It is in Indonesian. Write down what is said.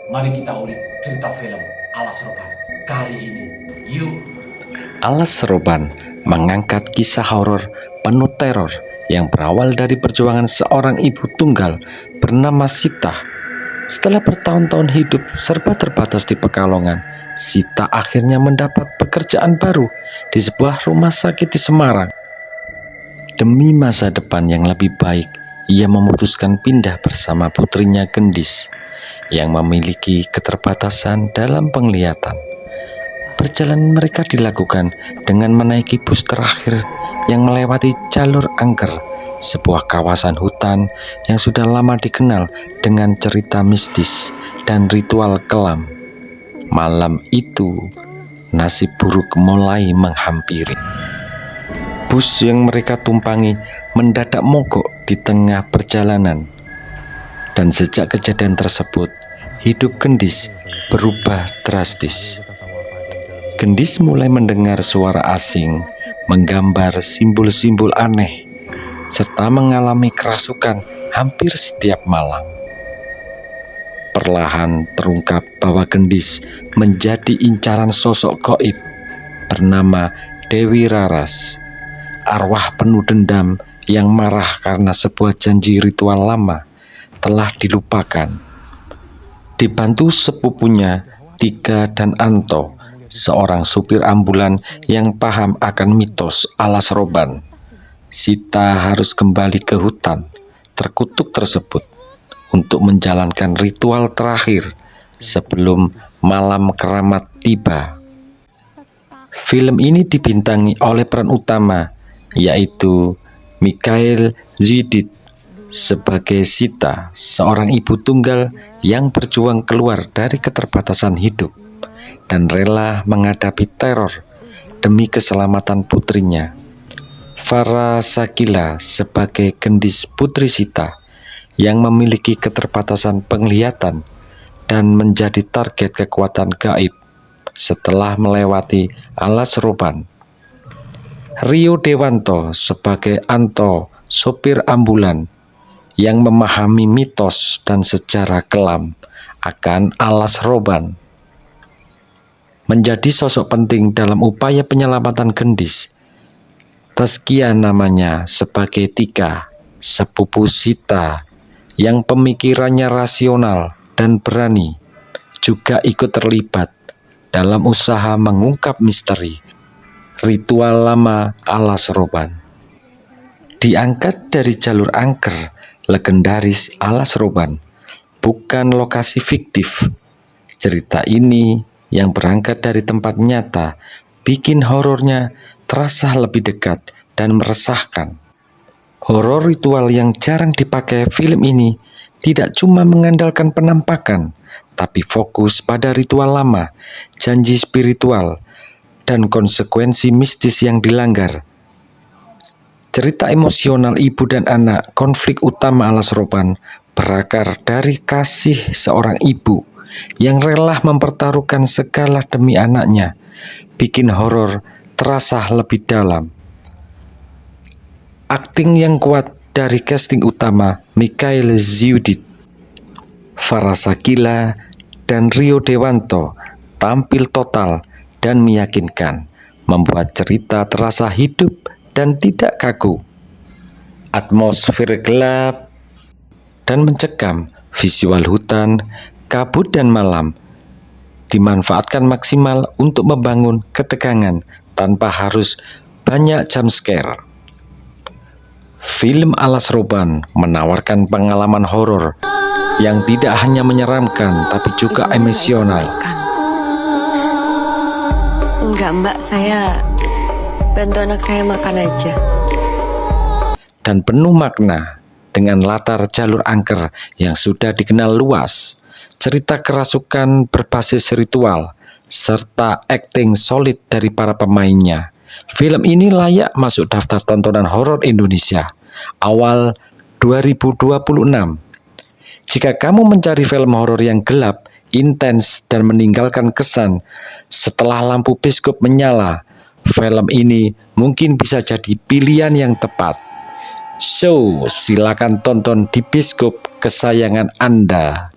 Mari kita ulik cerita film Alas Roban kali ini. Yuk. Alas Roban mengangkat kisah horor penuh teror yang berawal dari perjuangan seorang ibu tunggal bernama Sita. Setelah bertahun-tahun hidup serba terbatas di Pekalongan, Sita akhirnya mendapat pekerjaan baru di sebuah rumah sakit di Semarang. Demi masa depan yang lebih baik, ia memutuskan pindah bersama putrinya Gendis yang memiliki keterbatasan dalam penglihatan. Perjalanan mereka dilakukan dengan menaiki bus terakhir yang melewati jalur angker, sebuah kawasan hutan yang sudah lama dikenal dengan cerita mistis dan ritual kelam. Malam itu, nasib buruk mulai menghampiri. Bus yang mereka tumpangi mendadak mogok di tengah perjalanan. Dan sejak kejadian tersebut, hidup Gendis berubah drastis. Gendis mulai mendengar suara asing, menggambar simbol-simbol aneh, serta mengalami kerasukan hampir setiap malam. Perlahan terungkap bahwa Gendis menjadi incaran sosok gaib bernama Dewi Raras, arwah penuh dendam yang marah karena sebuah janji ritual lama telah dilupakan. Dibantu sepupunya Tika dan Anto, seorang supir ambulan yang paham akan mitos Alas Roban, Sita harus kembali ke hutan terkutuk tersebut untuk menjalankan ritual terakhir sebelum malam keramat tiba. Film ini dibintangi oleh peran utama yaitu Mikhail Zydit sebagai Sita, seorang ibu tunggal yang berjuang keluar dari keterbatasan hidup dan rela menghadapi teror demi keselamatan putrinya. Farah Sakila sebagai Gendis putri Sita yang memiliki keterbatasan penglihatan dan menjadi target kekuatan gaib setelah melewati Alas Roban. Rio Dewanto sebagai Anto, sopir ambulan yang memahami mitos dan sejarah kelam akan Alas Roban, menjadi sosok penting dalam upaya penyelamatan Gendis. Tazkia namanya sebagai Tika, sepupu Sita yang pemikirannya rasional dan berani, juga ikut terlibat dalam usaha mengungkap misteri ritual lama Alas Roban. Diangkat dari jalur angker legendaris Alas Roban, bukan lokasi fiktif. Cerita ini yang berangkat dari tempat nyata bikin horornya terasa lebih dekat dan meresahkan. Horor ritual yang jarang dipakai film ini tidak cuma mengandalkan penampakan, tapi fokus pada ritual lama, janji spiritual, dan konsekuensi mistis yang dilanggar. Cerita emosional ibu dan anak, konflik utama Alas Roban berakar dari kasih seorang ibu yang rela mempertaruhkan segala demi anaknya, bikin horor terasa lebih dalam. Akting yang kuat dari casting utama Mikhail Zydit, Farah Sakila, dan Rio Dewanto tampil total dan meyakinkan, membuat cerita terasa hidup dan tidak kaku. Atmosfer gelap dan mencekam, visual hutan, kabut dan malam dimanfaatkan maksimal untuk membangun ketegangan tanpa harus banyak jump scare. Film Alas Roban menawarkan pengalaman horor yang tidak hanya menyeramkan tapi juga emosional. Enggak mbak, saya bantu anak saya makan aja. Dan penuh makna dengan latar jalur angker yang sudah dikenal luas, cerita kerasukan berbasis ritual, serta akting solid dari para pemainnya. Film ini layak masuk daftar tontonan horor Indonesia awal 2026. Jika kamu mencari film horor yang gelap, intens, dan meninggalkan kesan setelah lampu bioskop menyala, film ini mungkin bisa jadi pilihan yang tepat. So, silakan tonton di bioskop kesayangan Anda.